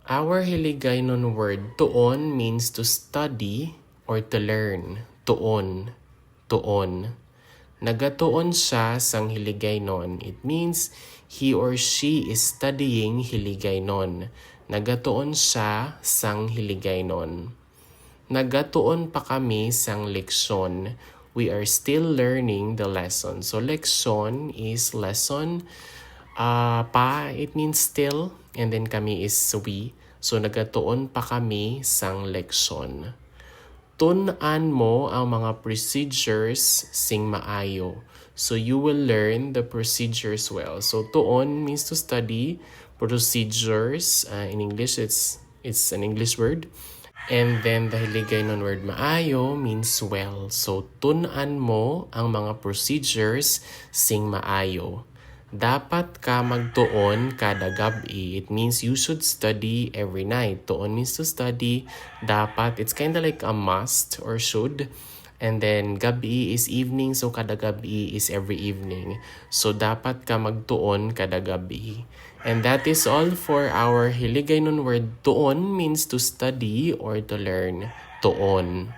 Our Hiligaynon word tuon means to study or to learn. Tuon. Tuon. Nagatuon siya sang Hiligaynon. It means he or she is studying Hiligaynon. Nagatuon siya sang Hiligaynon. Nagatuon pa kami sang leksyon. We are still learning the lesson. So leksyon is lesson. Pa, it means still. And then kami is we. So nagatuon pa kami sang leksyon. Tun-an mo ang mga procedures sing maayo. So you will learn the procedures well. So tuon means to study. Procedures, in English, it's an English word. And then the Hiligaynon word maayo means well. So tun-an mo ang mga procedures sing maayo. Dapat ka magtuon kada gabi. It means you should study every night. Tuon means to study. Dapat, it's kind of like a must or should. And then gabi is evening, so kada gabi is every evening. So dapat ka magtuon kada gabi. And that is all for our Hiligaynon word. Tuon means to study or to learn. Tuon.